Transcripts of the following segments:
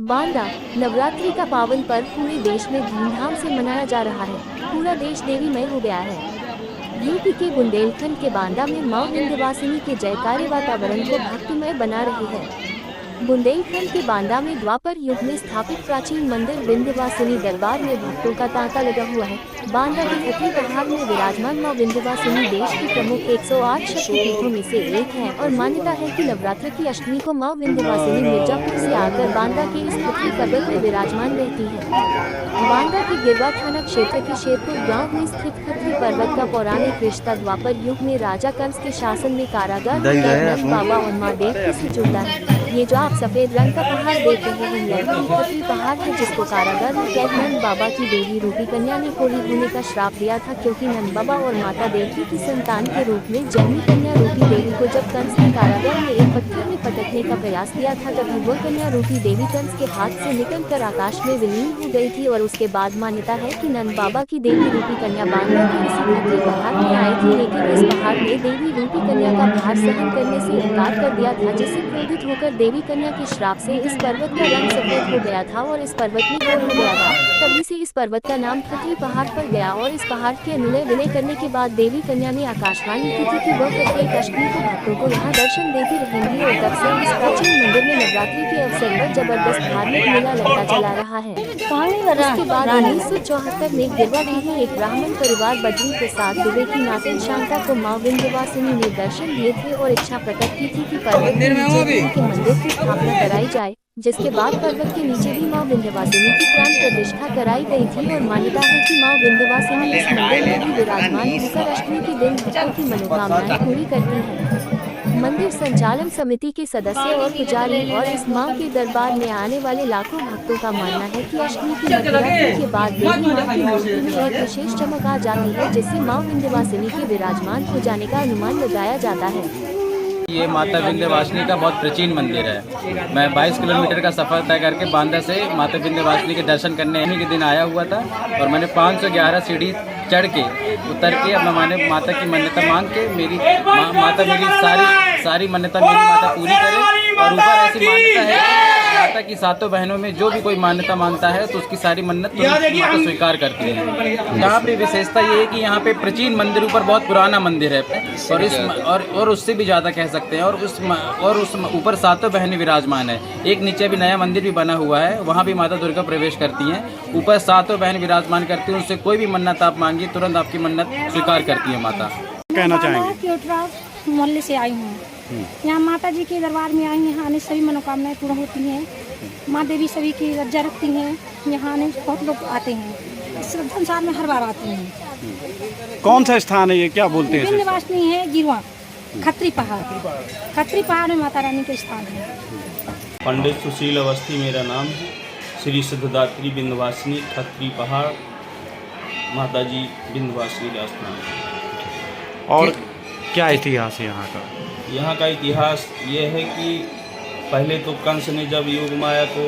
बांदा नवरात्रि का पावन पर्व पूरे देश में धूमधाम से मनाया जा रहा है। पूरा देश देवीमय हो गया है। यूपी के बुंदेलखंड के बांदा में मां विंध्यवासिनी के जयकारे वातावरण को भक्तिमय बना रही है। बुंदेलखंड के बांदा में द्वापर युग में स्थापित प्राचीन मंदिर विंध्यवासिनी दरबार में भक्तों का तांता लगा हुआ है। बांदा के खतरी पहाड़ में विराजमान मां विंध्यवासिनी देश की प्रमुख 108 शक्तिपीठों में से एक है और मान्यता है कि नवरात्र की अष्टमी को मां विंध्यवासिनी मिर्जापुर से आकर बांदा के इस पृथ्वी पर्वत में विराजमान रहती है। बांदा के गिरवा थाना क्षेत्र के शेरपुर गांव में स्थित खतरी पर्वत का पौराणिक रिश्ता द्वापर युग में राजा कंस के शासन में कारागार नंद बाबा और मां देवकी से जुड़ा है। ये जो आप सफेद रंग का पहाड़ देख रहे हैं यह खतरी पहाड़ है, जिसको कारागार में कैद नंद बाबा की देवी रूपी कन्या ने कोढ़ी होने का श्राप दिया था, क्योंकि नंद बाबा और माता देवकी की संतान के रूप में जन्मी कन्या रूपी देवी को जब कंस ने कारागार में एक पत्थर में पटकने का प्रयास किया था, तभी वो कन्या रूपी देवी कंस के हाथ से निकलकर आकाश में विलीन हो गई थी। और उसके बाद मान्यता है कि नंद बाबा की देवी रूपी कन्या बांदा के इसी खतरी पहाड़ में आई थी, लेकिन इस पहाड़ ने देवी रूपी कन्या का भार सहन करने से इनकार कर दिया था, जिससे क्रोधित होकर देवी कन्या के श्राप से इस पर्वत का रंग सफेद हो गया था और इस पर्वत में गोल हो गया था। तभी से इस पर्वत का नाम खतरी पहाड़ पड़ गया। और इस पहाड़ के अनुनय विनय करने के बाद देवी कन्या ने आकाशवाणी की थी कि वह प्रत्येक अष्टमी को भक्तों को यहाँ दर्शन देती रहेंगी। और तब से इस प्राचीन मंदिर में नवरात्रि के अवसर पर जबरदस्त धार्मिक मेला लगता चला रहा है। इसके बाद 1974 में गिरवा में एक ब्राह्मण परिवार बद्री प्रसाद दुबे की नातिन शांता को मां विंध्यवासिनी ने दर्शन दिए थे और इच्छा प्रकट की थी कि पर्वत के मंदिर की स्थापना कराई जाए, जिसके बाद पर्वत के नीचे भी मां विंध्यवासिनी की प्राण प्रतिष्ठा कराई गई थी। और मान्यता है कि मां विंध्यवासिनी इस मंदिर में भी विराजमान होकर अष्टमी के दिन भक्तों की मनोकामनाएं पूरी करती है। मंदिर संचालन समिति के सदस्य और पुजारी और इस मां के दरबार में आने वाले लाखों भक्तों का मानना है कि अष्टमी की मध्यरात्रि के बाद देवी मां की मूर्ति में एक विशेष चमक आ जाती है, जिससे मां विंध्यवासिनी के विराजमान हो जाने का अनुमान लगाया जाता है। ये माता विंध्यवासिनी का बहुत प्राचीन मंदिर है। मैं 22 किलोमीटर का सफर तय करके बांदा से माता विंध्यवासिनी के दर्शन करने के दिन आया हुआ था और मैंने 511 सीढ़ी चढ़ के उतर के अब मैंने माता की मन्नता मांग के मेरी माता मेरी सारी मन्नता मेरी माता पूरी करे। और ऊपर ऐसी मान्यता है माता की सातों बहनों में जो भी कोई मान्यता मानता है तो उसकी सारी मन्नत माता स्वीकार करती है। यहाँ पे विशेषता ये है कि यहाँ पे प्राचीन मंदिर ऊपर बहुत पुराना मंदिर है और उससे भी ज़्यादा कह सकते हैं। और उस ऊपर सातों बहनें विराजमान है। एक नीचे भी नया मंदिर भी बना हुआ है, वहाँ भी माता दुर्गा प्रवेश करती हैं। ऊपर सातों बहन विराजमान करती हैं, उससे कोई भी मन्नत आप मांगिए तुरंत आपकी मन्नत स्वीकार करती है माता। कहना चाहेंगे मोहल्ले से आई हूँ, यहाँ माता जी के दरबार में आई। यहाँ आने सभी मनोकामनाएं पूर्ण होती हैं। माँ देवी सभी की रक्षा रखती हैं। यहाँ आने बहुत लोग आते हैं, संसार में हर बार आते हैं। कौन सा स्थान है ये, क्या बोलते हैं? विंध्यवासिनी है गिरवा खतरी पहाड़ में माता रानी के स्थान है। पंडित सुशील अवस्थी मेरा नाम है। श्री सिद्धदात्री विंध्यवासिनी खतरी पहाड़ माता जी विंध्यवासिनी का स्थान। और क्या इतिहास है यहाँ का? यहाँ का इतिहास ये है कि पहले तो कंस ने जब योग माया को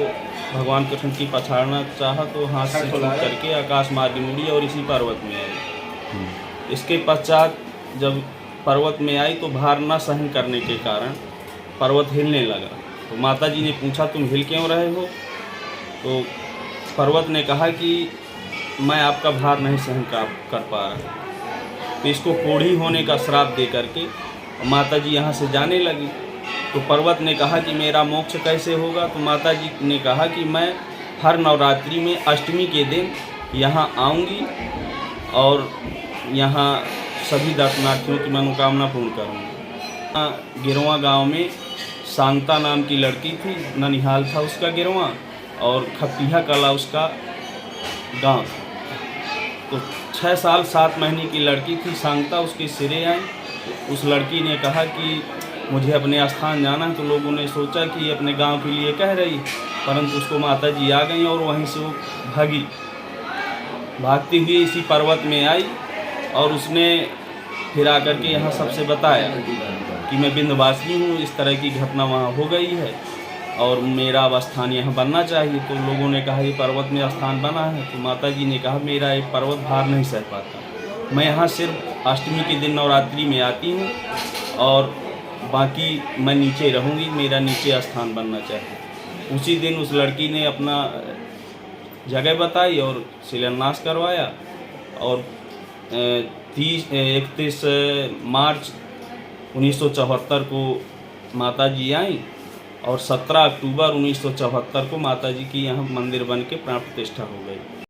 भगवान कृष्ण की पछाड़ना चाहा तो हाथ से छूट करके आकाश मार्ग मुड़ी और इसी पर्वत में आई। इसके पश्चात जब पर्वत में आई तो भार न सहन करने के कारण पर्वत हिलने लगा। तो माता जी ने पूछा तुम हिल क्यों रहे हो? तो पर्वत ने कहा कि मैं आपका भार नहीं सहन कर पा रहा। तो इसको कोढ़ी होने का श्राप दे करके माता जी यहाँ से जाने लगी। तो पर्वत ने कहा कि मेरा मोक्ष कैसे होगा? तो माता जी ने कहा कि मैं हर नवरात्रि में अष्टमी के दिन यहाँ आऊँगी और यहाँ सभी दर्शनार्थियों की मनोकामना पूर्ण करूँगी। गिरवा गांव में शांता नाम की लड़की थी, ननिहाल था उसका गिरवा और खपिया कला उसका गांव था। तो 6 साल 7 महीने की लड़की थी शांता, उसके सिरे आई। तो उस लड़की ने कहा कि मुझे अपने स्थान जाना है। तो लोगों ने सोचा कि अपने गांव के लिए कह रही, परंतु उसको माता जी आ गई और वहीं से वो भागती हुई इसी पर्वत में आई। और उसने फिर आकर के यहाँ सबसे बताया कि मैं विंध्यवासिनी हूँ, इस तरह की घटना वहाँ हो गई है और मेरा अब स्थान यहाँ बनना चाहिए। तो लोगों ने कहा ये पर्वत में स्थान बना है। तो माता जी ने कहा मेरा ये पर्वत भार नहीं सह पाता, मैं यहाँ सिर्फ अष्टमी के दिन नवरात्रि में आती हूँ और बाकी मैं नीचे रहूँगी, मेरा नीचे स्थान बनना चाहिए। उसी दिन उस लड़की ने अपना जगह बताई और शिलान्यास करवाया। और 31 मार्च 1974 को माता जी आई और 17 अक्टूबर 1974 को माता जी की यहाँ मंदिर बन के प्राण प्रतिष्ठा हो गई।